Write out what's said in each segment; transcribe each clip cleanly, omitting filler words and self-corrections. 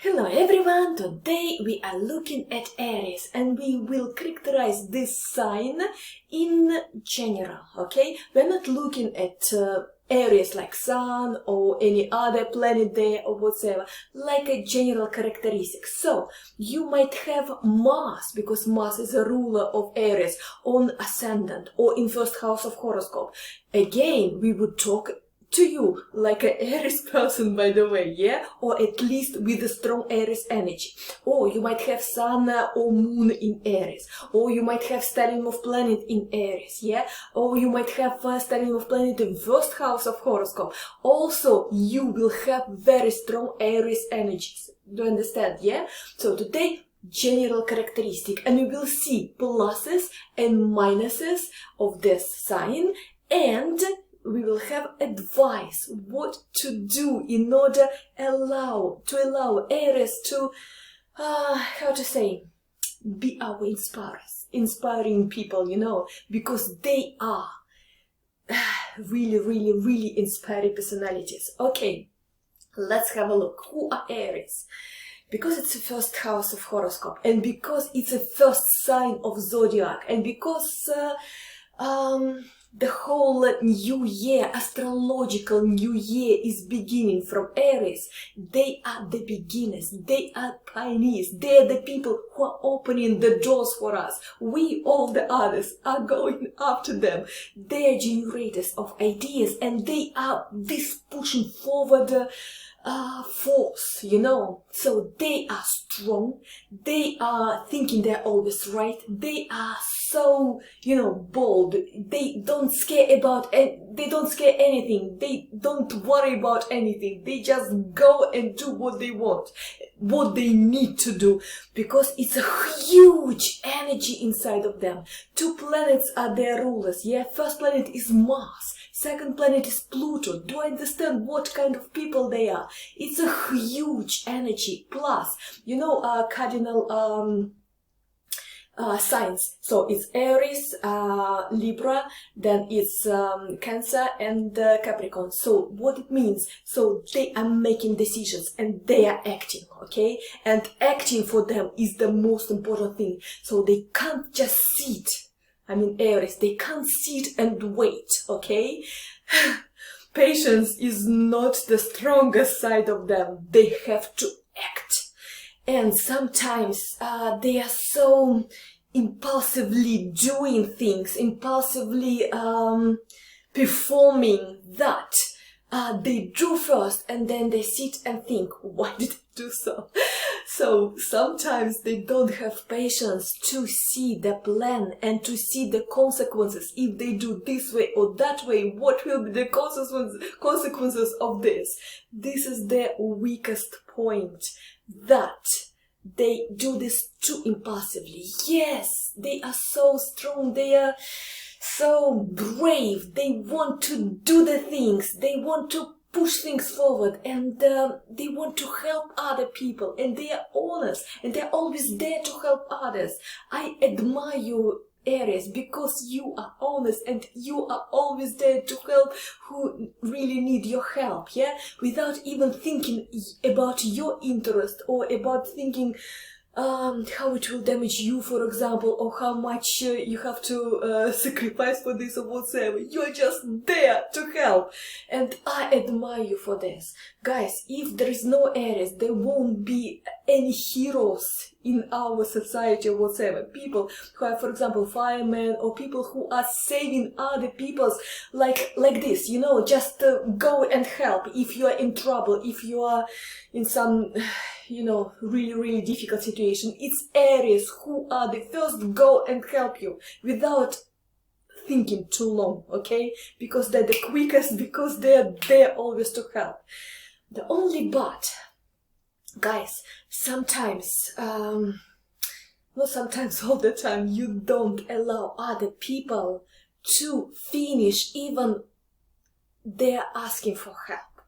Hello everyone, today we are looking at Aries and we will characterize this sign in general, okay? We're not looking at Aries like Sun or any other planet there or whatsoever, like a general characteristic. So, you might have Mars, because Mars is a ruler of Aries, on ascendant or in first house of horoscope. Again, we would talk to you like an Aries person, by the way, yeah? Or at least with a strong Aries energy. Or you might have Sun or Moon in Aries. Or you might have stellium of planet in Aries, yeah? Or you might have stellium of planet in first house of horoscope. Also, you will have very strong Aries energies. Do you understand, yeah? So today, general characteristic, and we will see pluses and minuses of this sign, and we will have advice what to do in order to allow Aries to, be our inspiring people, you know, because they are really inspiring personalities. Okay, let's have a look. Who are Aries? Because it's the first house of horoscope, and because it's a first sign of zodiac, and because the whole new year, astrological new year, is beginning from Aries. They are the beginners, they are pioneers, they are the people who are opening the doors for us. We, all the others, are going after them. They are generators of ideas, and they are this pushing forward force, you know. So they are strong, they are thinking they're always right, they are so, you know, bold, they don't scare anything, they don't worry about anything, they just go and do what they want, what they need to do, because it's a huge energy inside of them. Two planets are their rulers, yeah. First planet is Mars, second planet is Pluto. Do I understand what kind of people they are? It's a huge energy. Plus, you know, cardinal signs. So it's Aries, Libra, then it's Cancer and Capricorn. So what it means? So they are making decisions and they are acting, okay? And acting for them is the most important thing. So they can't just sit. I mean, Aries, they can't sit and wait, okay? Patience is not the strongest side of them. They have to act. And sometimes they are so impulsively doing things, impulsively performing that they do first and then they sit and think, why did I do so? So sometimes they don't have patience to see the plan and to see the consequences. If they do this way or that way, what will be the consequences of this? This is their weakest point, that they do this too impulsively. Yes, they are so strong, they are so brave, they want to do the things, they want to push things forward, and they want to help other people, and they are honest, and they're always there to help others. I admire you, Aries, because you are honest and you are always there to help who really need your help, yeah? Without even thinking about your interest or about thinking how it will damage you, for example, or how much you have to sacrifice for this or whatsoever. You're just there to help, and I admire you for this. Guys, if there is no Aries, there won't be any heroes in our society or whatsoever. People who are, for example, firemen, or people who are saving other people's, like this, you know, just go and help if you are in trouble, if you are in some, you know, really difficult situation. It's Aries who are the first go and help you without thinking too long, okay? Because they're the quickest, because they're there always to help. The only but, guys, sometimes, not sometimes, all the time, you don't allow other people to finish even they're asking for help.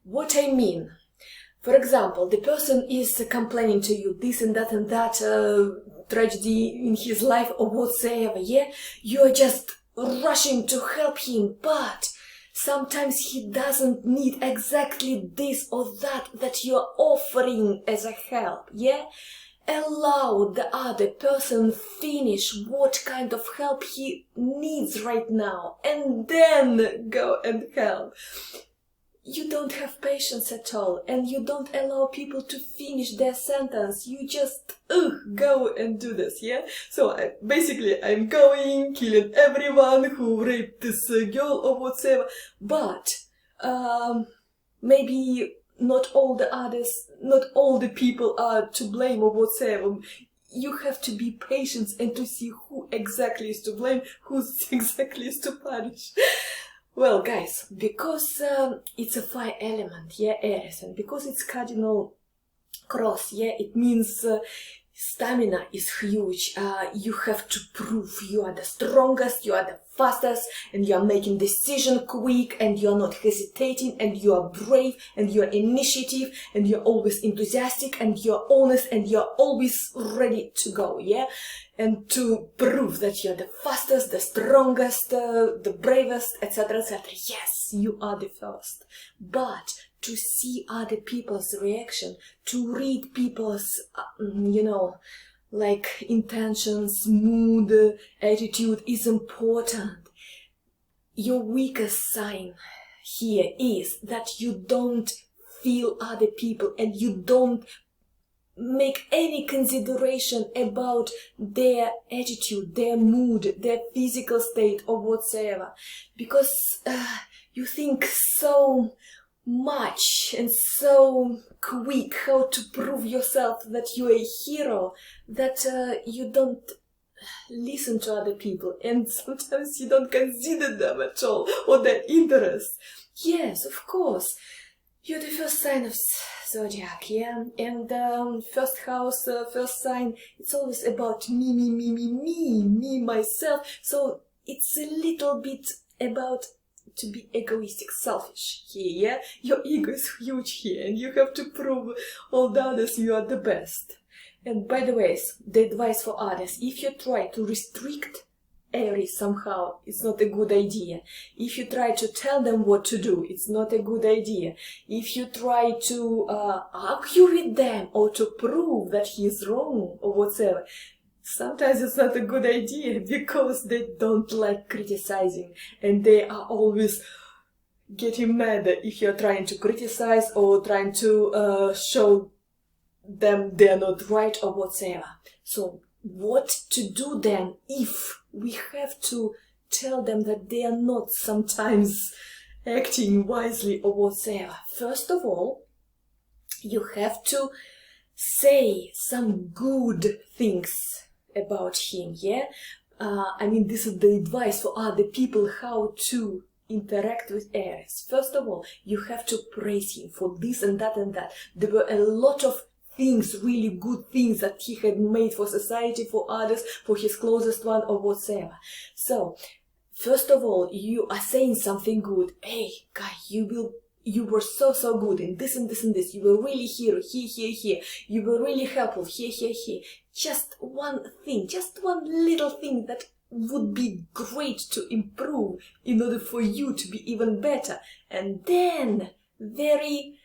What I mean, for example, the person is complaining to you this and that tragedy in his life or whatsoever, yeah? You're just rushing to help him, but Sometimes he doesn't need exactly this or that you're offering as a help, yeah? Allow the other person finish what kind of help he needs right now, and then go and help. You don't have patience at all, and you don't allow people to finish their sentence. You just go and do this, yeah? So I'm going, killing everyone who raped this girl or whatever. But maybe not all the people are to blame or whatever. You have to be patient and to see who exactly is to blame, who exactly is to punish. Well, guys, because it's a fire element, yeah, Aries, and because it's cardinal cross, yeah, it means stamina is huge. You have to prove you are the strongest, you are the fastest, and you are making decision quick, and you are not hesitating, and you are brave, and you are initiative, and you are always enthusiastic, and you are honest, and you are always ready to go, yeah? And to prove that you're the fastest, the strongest, the bravest, etc., etc. Yes, you are the first. But to see other people's reaction, to read people's, like intentions, mood, attitude is important. Your weakest sign here is that you don't feel other people and you don't make any consideration about their attitude, their mood, their physical state or whatsoever, because you think so much and so quick how to prove yourself that you're a hero that you don't listen to other people, and sometimes you don't consider them at all or their interests. Yes, of course, you're the first sign of zodiac, yeah, and first house, first sign, it's always about me, myself, so it's a little bit about to be egoistic, selfish here, yeah? Your ego is huge here, and you have to prove all the others you are the best. And by the way, the advice for others, if you try to restrict Aries somehow, it's not a good idea. If you try to tell them what to do, it's not a good idea. If you try to argue with them or to prove that he is wrong or whatever, sometimes it's not a good idea because they don't like criticizing and they are always getting mad if you're trying to criticize or trying to show them they're not right or whatsoever. So what to do then if we have to tell them that they are not sometimes acting wisely or whatsoever? First of all, you have to say some good things about him, yeah? This is the advice for other people how to interact with Aries. First of all, you have to praise him for this and that and that. There were a lot of things, really good things that he had made for society, for others, for his closest one or whatsoever. So, first of all, you are saying something good. Hey, guy, you were so good in this and this and this. You were really hero, here. You were really helpful, here. Just one thing, just one little thing that would be great to improve in order for you to be even better. And then, very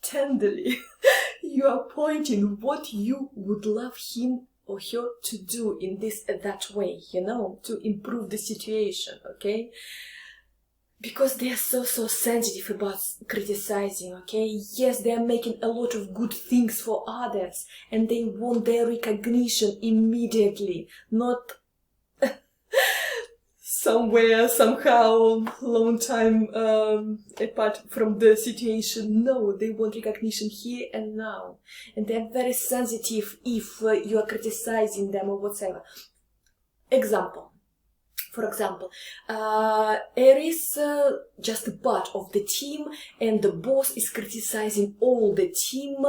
tenderly, you are pointing what you would love him or her to do in this and that way, to improve the situation, okay? Because they are so sensitive about criticizing, okay? Yes, they are making a lot of good things for others and they want their recognition immediately, not somewhere, somehow, long time apart from the situation. No, they want recognition here and now. And they're very sensitive if you are criticizing them or whatever. For example, Aries just a part of the team and the boss is criticizing all the team,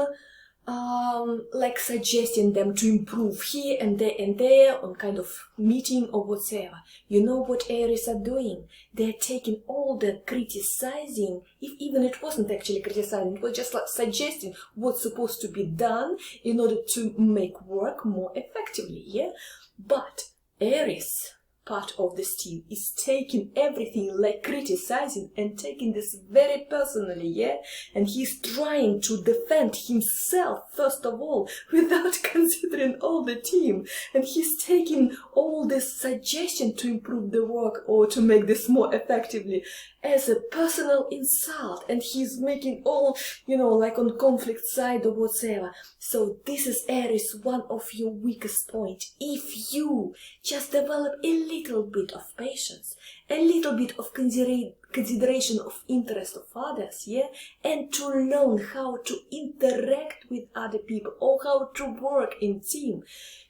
like suggesting them to improve here and there on kind of meeting or whatever. You know what Aries are doing? They're taking all the criticizing, if even it wasn't actually criticizing, it was just like suggesting what's supposed to be done in order to make work more effectively, yeah? But Aries part of this team is taking everything, like criticizing and taking this very personally, yeah? And he's trying to defend himself, first of all, without considering all the team. And he's taking all this suggestion to improve the work or to make this more effectively as a personal insult. And he's making all, you know, like on conflict side or whatsoever. So this is, Aries, one of your weakest points. If you just develop a little bit of patience, a little bit of consideration of interest of others, yeah, and to learn how to interact with other people or how to work in team,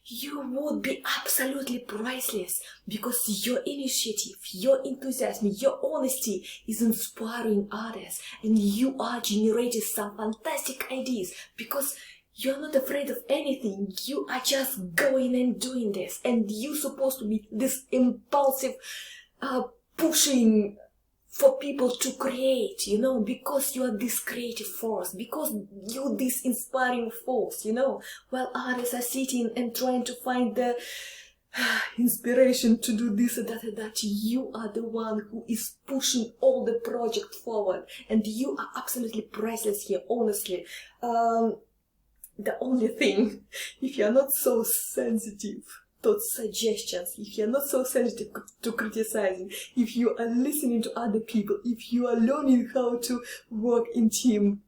you would be absolutely priceless, because your initiative, your enthusiasm, your honesty is inspiring others, and you are generating some fantastic ideas because you're not afraid of anything. You are just going and doing this, and you're supposed to be this impulsive, pushing for people to create, you know, because you are this creative force, because you're this inspiring force, you know, while others are sitting and trying to find the inspiration to do this and that, you are the one who is pushing all the project forward, and you are absolutely priceless here, honestly. The only thing, if you're not so sensitive to suggestions, if you're not so sensitive to criticizing, if you are listening to other people, if you are learning how to work in team,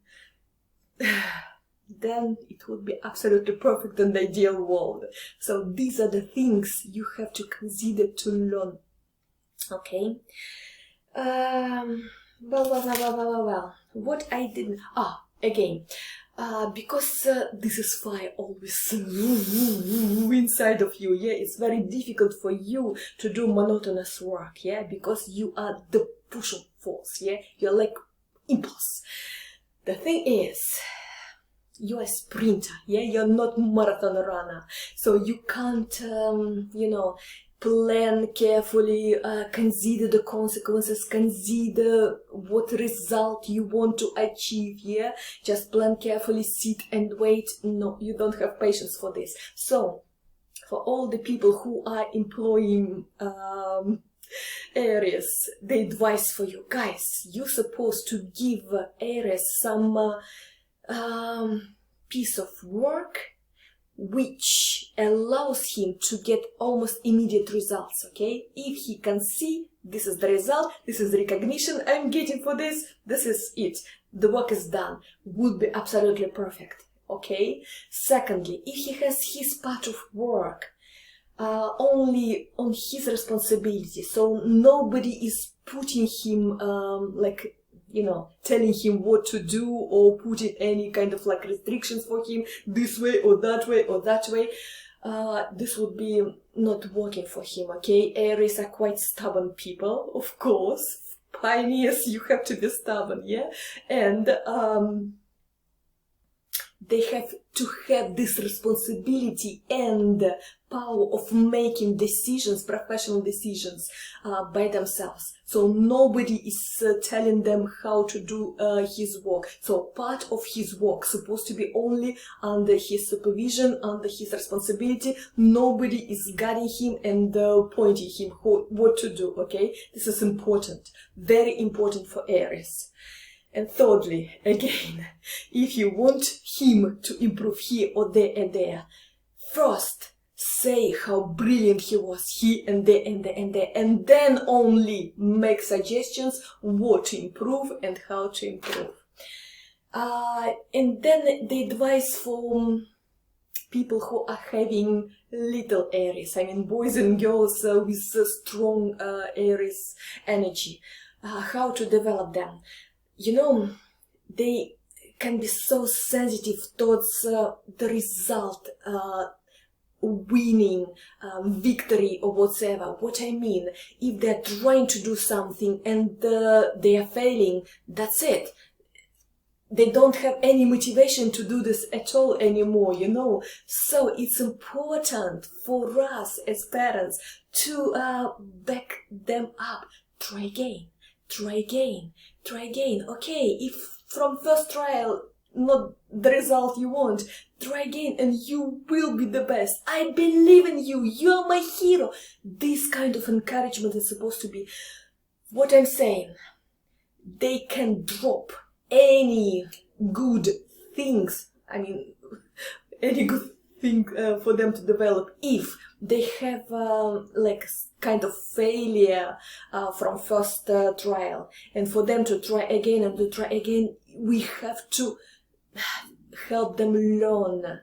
then it would be absolutely perfect and ideal world. So these are the things you have to consider to learn. Okay. Well. What I didn't... again. Because this is fire always inside of you, yeah, it's very difficult for you to do monotonous work, yeah, because you are the pushing force, yeah, you're like impulse. The thing is, you're a sprinter, yeah, you're not marathon runner, so you can't, you know, plan carefully, consider the consequences, consider what result you want to achieve, yeah? Just plan carefully, sit and wait. No, you don't have patience for this. So, for all the people who are employing Aries, the advice for you guys, you're supposed to give Aries some piece of work which allows him to get almost immediate results, okay? If he can see, this is the result, this is the recognition I'm getting for this, this is it, the work is done, would be absolutely perfect, okay? Secondly, if he has his part of work only on his responsibility, so nobody is putting him, like, you know, telling him what to do or putting any kind of like restrictions for him this way or that way or that way, this would be not working for him, okay? Aries are quite stubborn people, of course. Pioneers, you have to be stubborn, yeah? And they have to have this responsibility and power of making decisions, professional decisions, by themselves. So nobody is telling them how to do his work. So part of his work supposed to be only under his supervision, under his responsibility. Nobody is guiding him and pointing him what to do, okay? This is important, very important for Aries. And thirdly, again, if you want him to improve here or there and there, first say how brilliant he was here and there and there and there, and then only make suggestions what to improve and how to improve. And then the advice for people who are having little Aries, I mean boys and girls with strong Aries energy, how to develop them. You know, they can be so sensitive towards the result, winning, victory or whatever. What I mean, if they're trying to do something and they are failing, that's it. They don't have any motivation to do this at all anymore, you know. So it's important for us as parents to back them up. Try again. Try again, try again. Okay, if from first trial not the result you want. Try again and you will be the best. I believe in you. You're my hero. This kind of encouragement is supposed to be what I'm saying. They can drop any good things, any good thing for them to develop if they have like kind of failure from first trial. And for them to try again and to try again, we have to help them learn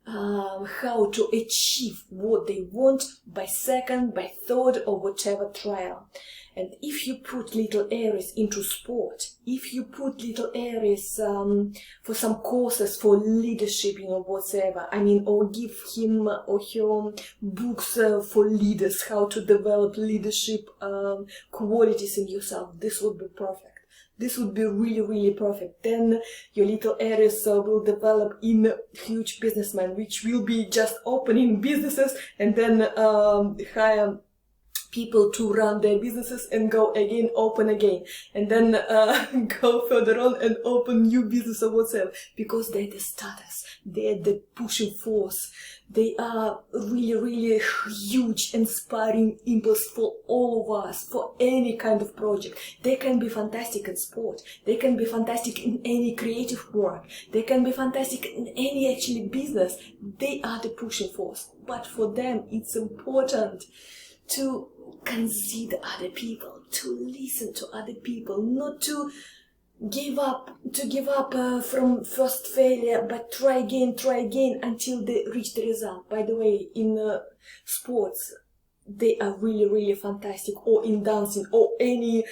how to achieve what they want by second, by third, or whatever trial. And if you put little Aries into sport, if you put little Aries for some courses for leadership, whatever, or give him or her books for leaders, how to develop leadership qualities in yourself, this would be perfect. This would be really, really perfect. Then your little Aries will develop in huge businessmen, which will be just opening businesses and then hire people to run their businesses and go again, open again, and then go further on and open new business or whatever, because they're the starters, they're the pushing force, they are really, really huge, inspiring impulse for all of us, for any kind of project. They can be fantastic in sport, they can be fantastic in any creative work, they can be fantastic in any actually business. They are the pushing force, but for them it's important to consider other people, to listen to other people, not to give up from first failure, but try again until they reach the result. By the way, in sports, they are really, really fantastic, or in dancing, or any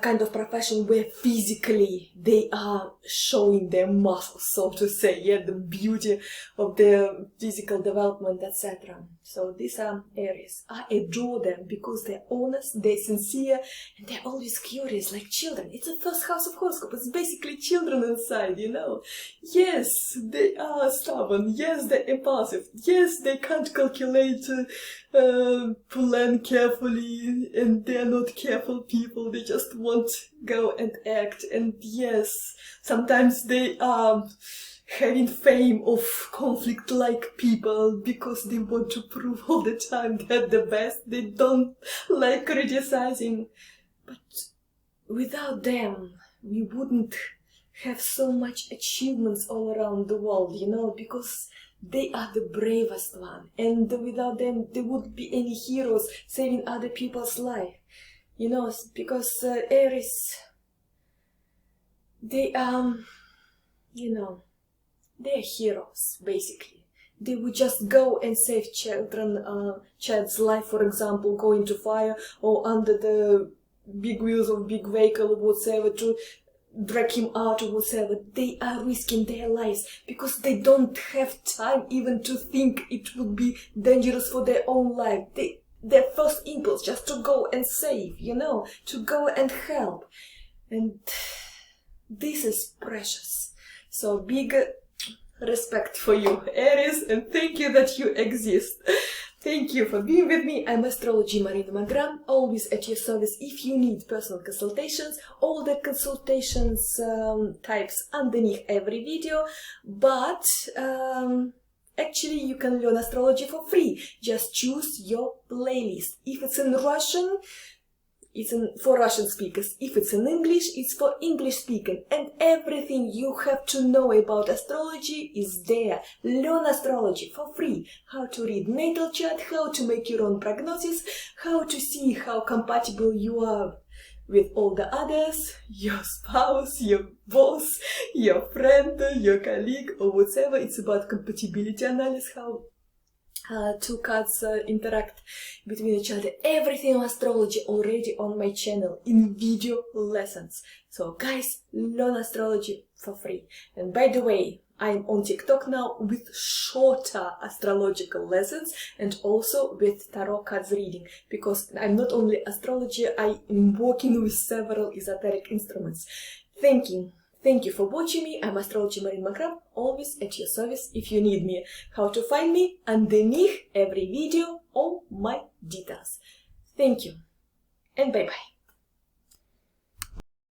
kind of profession where physically they are showing their muscles, so to say, the beauty of their physical development, etc. So these are Aries. I adore them because they're honest, they're sincere, and they're always curious, like children. It's the first house of horoscope. It's basically children inside, Yes, they are stubborn. Yes, they're impulsive. Yes, they can't calculate, plan carefully, and they're not careful people. They just want to go and act. And yes, sometimes they are having fame of conflict like people because they want to prove all the time they're the best. They don't like criticizing. But without them, we wouldn't have so much achievements all around the world, because they are the bravest one. And without them, there wouldn't be any heroes saving other people's life. Because Aries, they they're heroes, basically. They would just go and save child's life, for example, go into fire or under the big wheels of big vehicle or whatever to drag him out or whatever. They are risking their lives because they don't have time even to think it would be dangerous for their own life. Their first impulse just to go and save, to go and help. And this is precious. So big respect for you, Aries, and thank you that you exist. Thank you for being with me. I'm Astrology Marina, always at your service if you need personal consultations. All the consultations types underneath every video, but actually you can learn astrology for free. Just choose your playlist. If it's in Russian, it's for Russian speakers. If it's in English, it's for English speaking. And everything you have to know about astrology is there. Learn astrology for free. How to read Natal Chart, how to make your own prognosis, how to see how compatible you are with all the others, your spouse, your boss, your friend, your colleague, or whatever. It's about compatibility analysis, how two cards interact between each other. Everything on astrology already on my channel in video lessons. So guys, learn astrology for free. And by the way, I'm on TikTok now with shorter astrological lessons and also with tarot cards reading, because I'm not only astrology, I am working with several esoteric instruments. Thank you for watching me. I'm Astrology Marina, always at your service if you need me. How to find me? Underneath every video, all my details. Thank you and bye-bye.